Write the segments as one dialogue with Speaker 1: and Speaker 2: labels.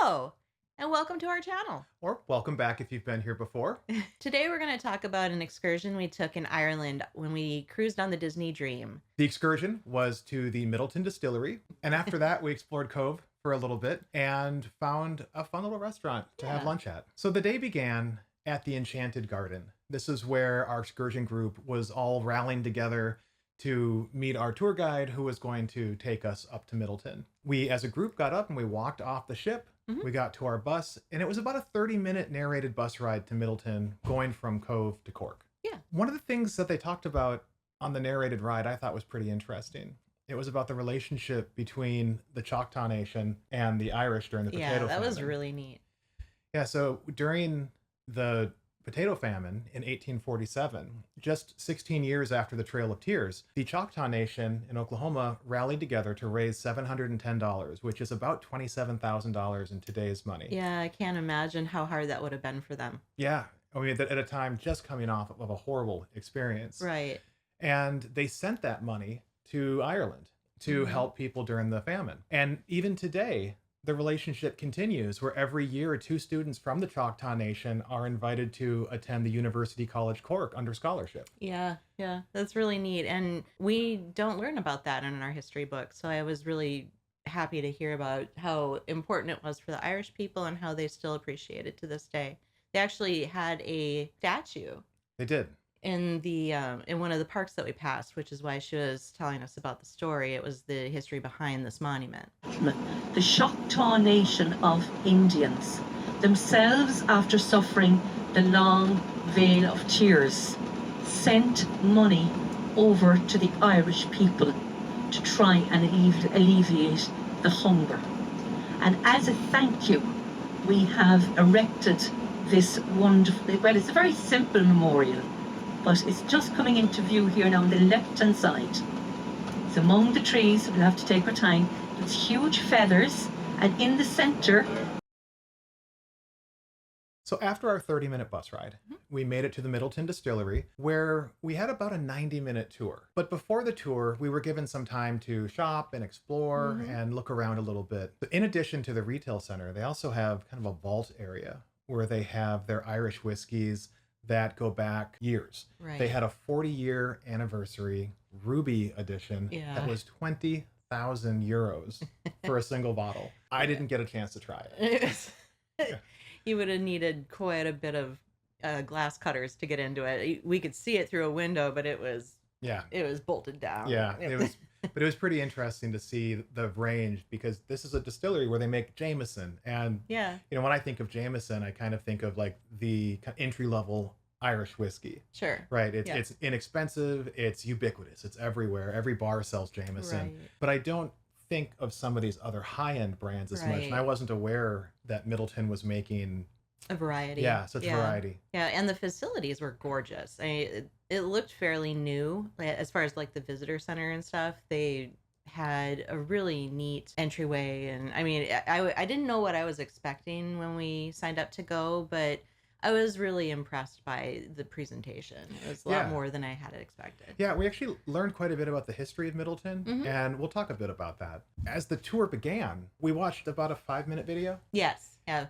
Speaker 1: Hello, and welcome to our channel.
Speaker 2: Or welcome back if you've been here before.
Speaker 1: Today we're going to talk about an excursion we took in Ireland when we cruised on the Disney Dream.
Speaker 2: The excursion was to the Middleton Distillery, and after that, we explored Cobh for a little bit and found a fun little restaurant to have lunch at. So the day began at the Enchanted Garden. This is where our excursion group was all rallying together to meet our tour guide who was going to take us up to Middleton. We, as a group, got up and we walked off the ship. We got to our bus, and it was about a 30-minute narrated bus ride to Middleton, going from Cobh to Cork.
Speaker 1: Yeah.
Speaker 2: One of the things that they talked about on the narrated ride I thought was pretty interesting. It was about the relationship between the Choctaw Nation and the Irish during the potato famine.
Speaker 1: Yeah, that was really neat.
Speaker 2: Yeah, so during the potato famine in 1847, just 16 years after the Trail of Tears, the Choctaw Nation in Oklahoma rallied together to raise $710, which is about $27,000 in today's money.
Speaker 1: Yeah, I can't imagine how hard that would have been for them.
Speaker 2: Yeah, I mean, at a time just coming off of a horrible experience.
Speaker 1: Right.
Speaker 2: And they sent that money to Ireland to help people during the famine. And even today, the relationship continues where every year 2 students from the Choctaw Nation are invited to attend the University College Cork under scholarship.
Speaker 1: Yeah, that's really neat. And we don't learn about that in our history book. So I was really happy to hear about how important it was for the Irish people and how they still appreciate it to this day. They actually had a statue.
Speaker 2: They did.
Speaker 1: In one of the parks that we passed, which is why she was telling us about the story. It was the history behind this monument.
Speaker 3: The Choctaw Nation of Indians, themselves after suffering the long Vale of Tears, sent money over to the Irish people to try and alleviate the hunger. And as a thank you, we have erected this wonderful, well, it's a very simple memorial, but it's just coming into view here now on the left-hand side. It's among the trees, we'll have to take our time. It's huge feathers, and in the center...
Speaker 2: So after our 30-minute bus ride, we made it to the Middleton Distillery, where we had about a 90-minute tour. But before the tour, we were given some time to shop and explore and look around a little bit. But in addition to the retail center, they also have kind of a vault area where they have their Irish whiskeys that go back years.
Speaker 1: Right.
Speaker 2: They had a 40-year anniversary Ruby edition that was 20,000 euros for a single bottle. I didn't get a chance to try it.
Speaker 1: You would have needed quite a bit of glass cutters to get into it. We could see it through a window, but it was bolted down.
Speaker 2: Yeah, but it was pretty interesting to see the range, because this is a distillery where they make Jameson, and when I think of Jameson, I kind of think of like the entry-level Irish whiskey.
Speaker 1: Sure.
Speaker 2: Right. It's inexpensive. It's ubiquitous. It's everywhere. Every bar sells Jameson.
Speaker 1: Right.
Speaker 2: But I don't think of some of these other high-end brands as much, and I wasn't aware that Middleton was making
Speaker 1: a variety.
Speaker 2: Yeah, such a variety.
Speaker 1: Yeah, and the facilities were gorgeous. I mean, it looked fairly new as far as like the visitor center and stuff. They had a really neat entryway, and I mean, I didn't know what I was expecting when we signed up to go, but I was really impressed by the presentation. It was a lot more than I had expected.
Speaker 2: Yeah, we actually learned quite a bit about the history of Middleton, and we'll talk a bit about that. As the tour began, we watched about a 5-minute video.
Speaker 1: Yes, yeah.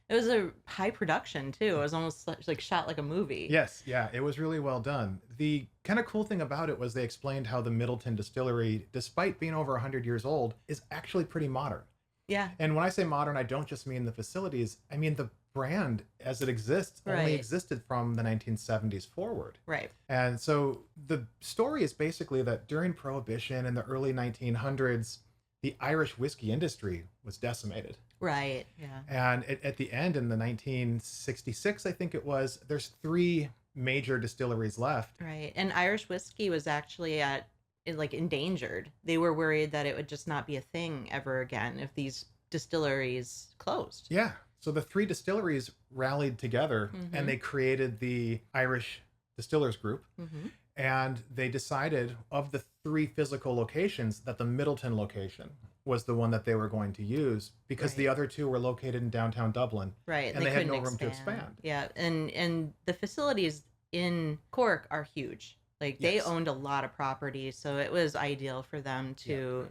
Speaker 1: It was a high production, too. It was almost like shot like a movie.
Speaker 2: Yes, yeah, it was really well done. The kind of cool thing about it was they explained how the Middleton Distillery, despite being over 100 years old, is actually pretty modern.
Speaker 1: Yeah.
Speaker 2: And when I say modern, I don't just mean the facilities. I mean the brand as it exists only existed from the 1970s forward.
Speaker 1: Right.
Speaker 2: And so the story is basically that during Prohibition in the early 1900s, the Irish whiskey industry was decimated.
Speaker 1: Right, yeah.
Speaker 2: And at the end, in the 1966, I think it was, there's 3 major distilleries left.
Speaker 1: Right. And Irish whiskey was actually endangered. They were worried that it would just not be a thing ever again if these distilleries closed.
Speaker 2: Yeah. So the 3 distilleries rallied together and they created the Irish Distillers Group. And they decided, of the 3 physical locations, that the Middleton location was the one that they were going to use, because the other 2 were located in downtown Dublin.
Speaker 1: Right.
Speaker 2: And they had no room to expand.
Speaker 1: Yeah. And the facilities in Cork are huge. Like they owned a lot of property, so it was ideal for them to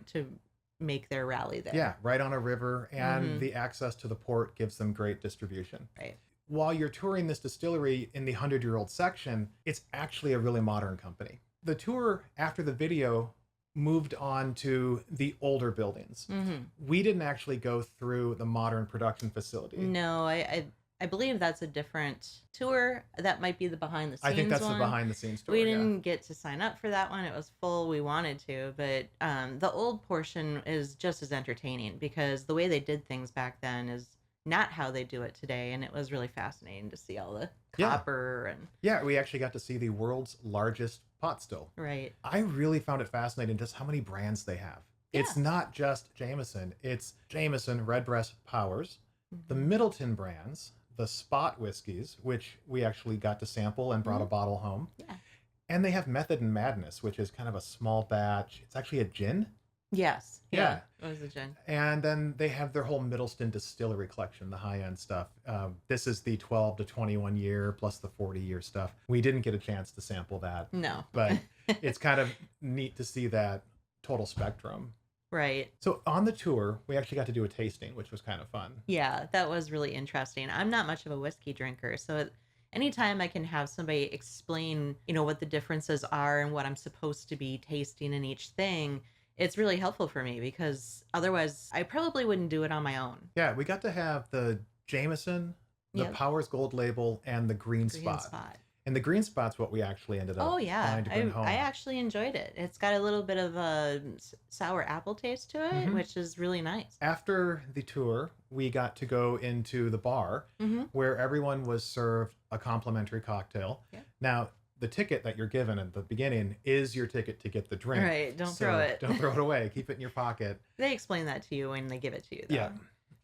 Speaker 1: make their rally there.
Speaker 2: Yeah, right on a river, and
Speaker 1: Mhm.
Speaker 2: the access to the port gives them great distribution.
Speaker 1: Right.
Speaker 2: While you're touring this distillery in the 100-year-old section, it's actually a really modern company. The tour after the video moved on to the older buildings.
Speaker 1: Mhm.
Speaker 2: We didn't actually go through the modern production facility.
Speaker 1: No, I believe that's a different tour. That might be the behind the scenes
Speaker 2: I think that's
Speaker 1: one.
Speaker 2: the behind the scenes tour.
Speaker 1: We
Speaker 2: Yeah.
Speaker 1: didn't get to sign up for that one. It was full. We wanted to, but the old portion is just as entertaining because the way they did things back then is not how they do it today, and it was really fascinating to see all the
Speaker 2: Yeah.
Speaker 1: copper and
Speaker 2: Yeah, we actually got to see the world's largest pot still.
Speaker 1: right.
Speaker 2: I really found it fascinating just how many brands they have. It's
Speaker 1: Yeah.
Speaker 2: not just Jameson. It's Jameson, Redbreast, Powers, the
Speaker 1: Mhm.
Speaker 2: Middleton brands, the Spot whiskeys, which we actually got to sample and brought a bottle home.
Speaker 1: Yeah.
Speaker 2: And they have Method and Madness, which is kind of a small batch. It's actually a gin.
Speaker 1: Yes.
Speaker 2: Yeah.
Speaker 1: It was a gin.
Speaker 2: And then they have their whole Middleton Distillery collection, the high-end stuff. This is the 12 to 21 year plus the 40-year stuff. We didn't get a chance to sample that,
Speaker 1: No.
Speaker 2: but it's kind of neat to see that total spectrum.
Speaker 1: Right.
Speaker 2: So on the tour, we actually got to do a tasting, which was kind of fun.
Speaker 1: Yeah, that was really interesting. I'm not much of a whiskey drinker, so anytime I can have somebody explain, what the differences are and what I'm supposed to be tasting in each thing, it's really helpful for me because otherwise I probably wouldn't do it on my own.
Speaker 2: Yeah, we got to have the Jameson, the
Speaker 1: Yep.
Speaker 2: Powers Gold Label, and the Green
Speaker 1: Green
Speaker 2: Spot. And the Green Spot's what we actually ended up
Speaker 1: Oh yeah,
Speaker 2: buying to bring home.
Speaker 1: I actually enjoyed it. It's got a little bit of a sour apple taste to it,
Speaker 2: Mhm.
Speaker 1: which is really nice.
Speaker 2: After the tour, we got to go into the bar
Speaker 1: Mm-hmm.
Speaker 2: where everyone was served a complimentary cocktail.
Speaker 1: Yeah.
Speaker 2: Now, the ticket that you're given at the beginning is your ticket to get the drink.
Speaker 1: Right, don't
Speaker 2: So
Speaker 1: throw it.
Speaker 2: Don't throw it away. Keep it in your pocket.
Speaker 1: They explain that to you when they give it to you, though.
Speaker 2: Yeah.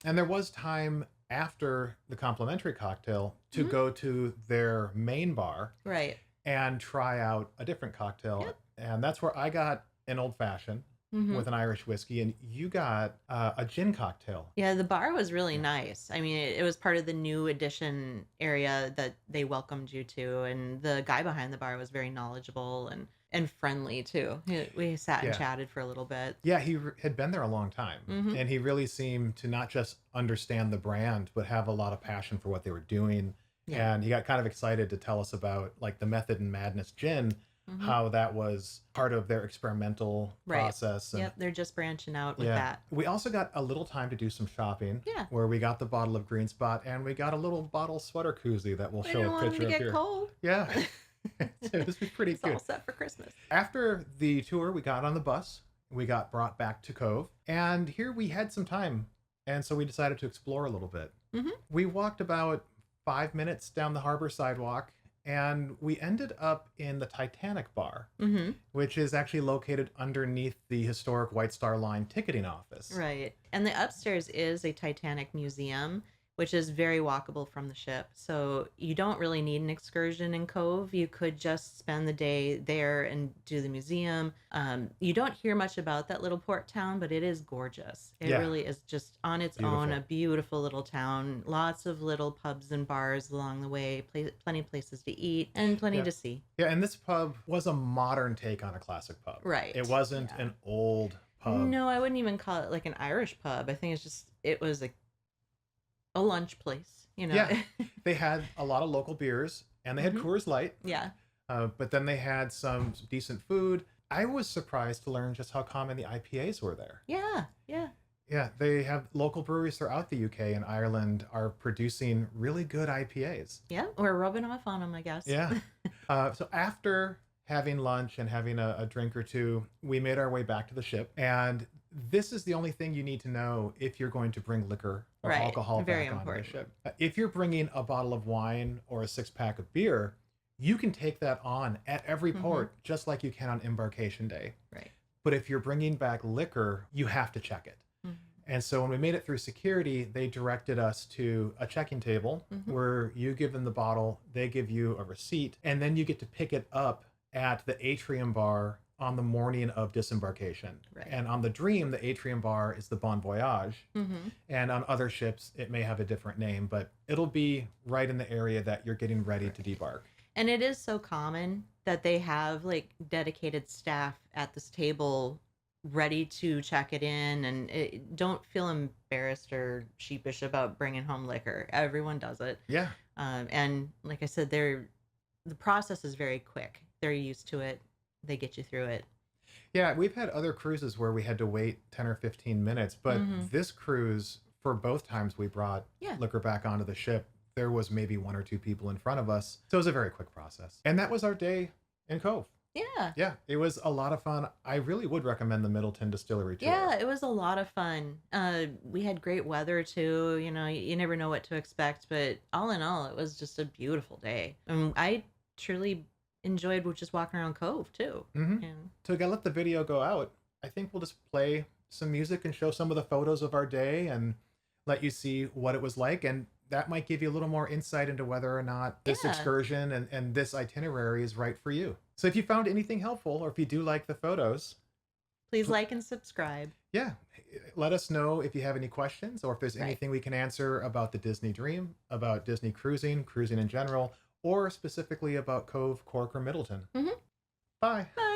Speaker 2: And there was time after the complimentary cocktail to
Speaker 1: Mhm.
Speaker 2: go to their main bar
Speaker 1: Right.
Speaker 2: and try out a different cocktail.
Speaker 1: Yep.
Speaker 2: And that's where I got an old fashioned
Speaker 1: Mhm.
Speaker 2: with an Irish whiskey, and you got a gin cocktail.
Speaker 1: Yeah, the bar was really nice. I mean, it was part of the new addition area that they welcomed you to, and the guy behind the bar was very knowledgeable and friendly too. We sat and
Speaker 2: Yeah.
Speaker 1: chatted for a little bit.
Speaker 2: Yeah, he had been there a long time,
Speaker 1: Mhm.
Speaker 2: and he really seemed to not just understand the brand, but have a lot of passion for what they were doing.
Speaker 1: Yeah.
Speaker 2: And he got kind of excited to tell us about like the Method and Madness gin,
Speaker 1: Mhm.
Speaker 2: how that was part of their experimental
Speaker 1: Right.
Speaker 2: process. And
Speaker 1: Yep, they're just branching out with
Speaker 2: yeah,
Speaker 1: that.
Speaker 2: we also got a little time to do some shopping.
Speaker 1: Yeah.
Speaker 2: Where we got the bottle of Green Spot, and we got a little bottle sweater koozie that we'll
Speaker 1: We
Speaker 2: show
Speaker 1: didn't
Speaker 2: a
Speaker 1: want them
Speaker 2: picture
Speaker 1: to
Speaker 2: of
Speaker 1: get
Speaker 2: here.
Speaker 1: cold.
Speaker 2: Yeah. So this was pretty
Speaker 1: It's
Speaker 2: good.
Speaker 1: all set for Christmas.
Speaker 2: After the tour, we got on the bus. We got brought back to Cobh, and here we had some time, and so we decided to explore a little bit.
Speaker 1: Mhm.
Speaker 2: We walked about 5 minutes down the harbor sidewalk, and we ended up in the Titanic Bar,
Speaker 1: Mm-hmm.
Speaker 2: which is actually located underneath the historic White Star Line ticketing office.
Speaker 1: Right. And the upstairs is a Titanic museum, which is very walkable from the ship. So you don't really need an excursion in Cobh. You could just spend the day there and do the museum. You don't hear much about that little port town, but it is gorgeous. It
Speaker 2: Yeah.
Speaker 1: really is just on its own,
Speaker 2: Beautiful.
Speaker 1: a beautiful little town. Lots of little pubs and bars along the way, plenty of places to eat, and plenty
Speaker 2: Yeah.
Speaker 1: to see.
Speaker 2: Yeah, and this pub was a modern take on a classic pub.
Speaker 1: Right.
Speaker 2: It wasn't
Speaker 1: Yeah.
Speaker 2: an old pub.
Speaker 1: No, I wouldn't even call it like an Irish pub. I think it was a lunch place,
Speaker 2: Yeah. They had a lot of local beers, and they had
Speaker 1: Mhm.
Speaker 2: Coors Light,
Speaker 1: Yeah.
Speaker 2: but then they had some decent food. I was surprised to learn just how common the IPAs were there.
Speaker 1: Yeah. Yeah.
Speaker 2: Yeah, they have local breweries throughout the UK and Ireland are producing really good IPAs.
Speaker 1: Yeah. We're rubbing off on them, I guess.
Speaker 2: Yeah. So after having lunch and having a drink or two, we made our way back to the ship. And this is the only thing you need to know if you're going to bring liquor or
Speaker 1: Right.
Speaker 2: alcohol
Speaker 1: Very
Speaker 2: back onto the
Speaker 1: important.
Speaker 2: ship. If you're bringing a bottle of wine or a 6-pack of beer, you can take that on at every
Speaker 1: Mhm.
Speaker 2: port, just like you can on embarkation day.
Speaker 1: Right.
Speaker 2: But if you're bringing back liquor, you have to check it.
Speaker 1: Mhm.
Speaker 2: And so when we made it through security, they directed us to a checking table
Speaker 1: Mhm.
Speaker 2: where you give them the bottle, they give you a receipt, and then you get to pick it up at the atrium bar on the morning of disembarkation.
Speaker 1: Right.
Speaker 2: And on the Dream, the atrium bar is the Bon Voyage.
Speaker 1: Mm-hmm.
Speaker 2: And on other ships, it may have a different name, but it'll be right in the area that you're getting ready to debark.
Speaker 1: And it is so common that they have like dedicated staff at this table ready to check it in, and don't feel embarrassed or sheepish about bringing home liquor. Everyone does it.
Speaker 2: Yeah.
Speaker 1: And like I said, the process is very quick. They're used to it. They get you through it.
Speaker 2: Yeah, we've had other cruises where we had to wait 10 or 15 minutes, but this cruise, for both times we brought
Speaker 1: Yeah.
Speaker 2: liquor back onto the ship, there was maybe one or two people in front of us. So it was a very quick process. And that was our day in Cobh.
Speaker 1: Yeah.
Speaker 2: Yeah, it was a lot of fun. I really would recommend the Middleton Distillery tour.
Speaker 1: Yeah, it was a lot of fun. We had great weather too. You know, you never know what to expect, but all in all, it was just a beautiful day. And I truly enjoyed just walking around Cobh too.
Speaker 2: Mm-hmm.
Speaker 1: Yeah.
Speaker 2: To let the video go out, I think we'll just play some music and show some of the photos of our day and let you see what it was like. And that might give you a little more insight into whether or not this
Speaker 1: Yeah.
Speaker 2: excursion and this itinerary is right for you. So if you found anything helpful, or if you do like the photos,
Speaker 1: Please like and subscribe.
Speaker 2: yeah, let us know if you have any questions, or if there's
Speaker 1: Right.
Speaker 2: anything we can answer about the Disney Dream, about Disney cruising in general, or specifically about Cobh, Cork, or Middleton.
Speaker 1: Mhm.
Speaker 2: Bye.
Speaker 1: Bye.